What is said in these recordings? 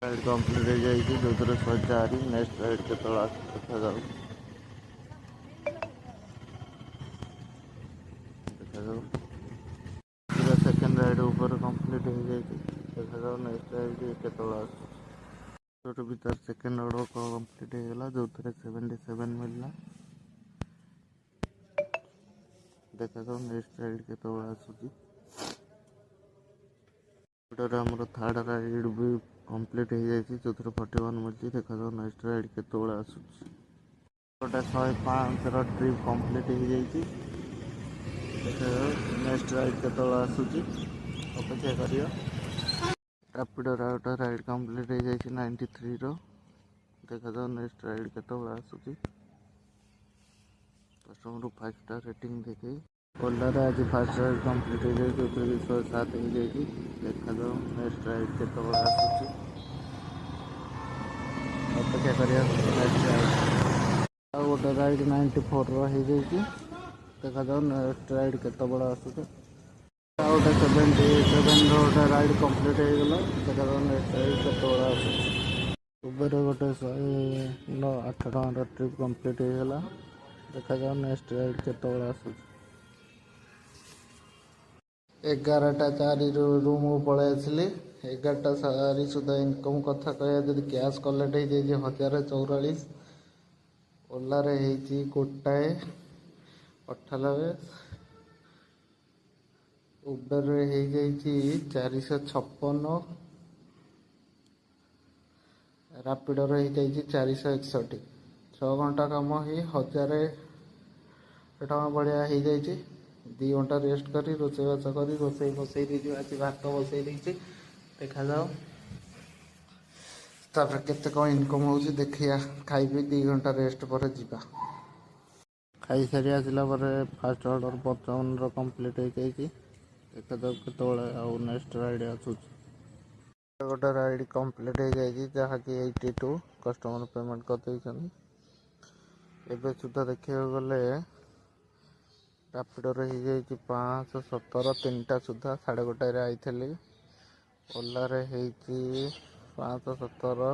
ride complete हो जाएगी जो 104 नेक्स्ट राइड के देखा जाऊ पूरा सेकेंड राइड ऊपर कंप्लीट हो जाएगी देखा जाऊ नेक्स्ट राइड के छोटे भीतर सेकेंड राइड कंप्लीट हो गला जो 77 मिलला देखा जाऊ नेक्स्ट राइड के आसूची आमर थर्ड राइड भी कंप्लीट हो जाए जो 41 मिली देखा जाऊ नेक्स्ट राइड के आसूची गोटे 105 ट्रिप कंप्लीट हो जाए देखा जाऊ नेक्स्ट राइड के आसूची अपेक्षा करियो रैपिडो गोटे राइड कंप्लीट हो जाए 93 देखा जाऊ नेक्स्ट राइड के आसूची कस्टमर 5 स्टार रेटिंग देखे ओलार आज फास्ट राइड कंप्लीट हो जाए जो 107 हो जाए देखा जाऊ नेक्स्ट राइड के आसूची अपेक्षा करिया नेक्स्ट राइड आ गोटे राइड 94 हो जाए देखा जाऊ नेक्स्ट राइड के आसूचे गोटे 77 गोटे राइड कंप्लीट हो गला देखा जाऊ नेक्स्ट राइड के आसूचे उबेर गोटे 108 टकर ट्रिप कंप्लीट हो गला देखा जाऊ नेक्स्ट राइड के आसूचे 11:04 रूम पलि आसली 11:04 सुधा इनकम कथा कह जब कैश कलेक्ट हो 1044 ओला गोटाए 98 उबेर हो 456 रैपिडो हो 461 6 घंटा कम ही 1000 टका बढ़िया हो जाए 2 घंटा रेस्ट करी रोसईबास करी रोसई बसई दी आज भात बसई दी देखा जाओ तापर केते कौन इनकम हो देखिया खाई पी 2 घंटा रेस्ट पर जीवा खाई सारी आसला फास्ट ऑर्डर 55 कंप्लीट हो जाए देखा जाओ के नेक्स्ट राइड आसूची गोटे राइड कंप्लीट हो जाए जहाँकि 82 कस्टमर पेमेंट कर एबे सुधा देखा गले रैपिडो हो जाए 517 3टा सुधा 1:30 आई ओलार हो 517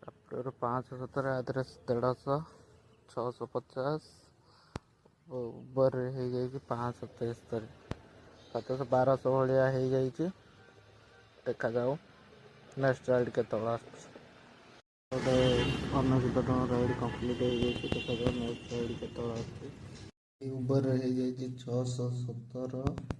रैपिडो 517 आधे 150 650 उबर हो जाए 573 700-1200 भाया हो जाए देखा जाऊ नेक्स्ट राइड के गोटे 90 टका राइड कंप्लीट हो जाए देखा जाऊ नेक्स्ट राइड के उबर हो जाए 617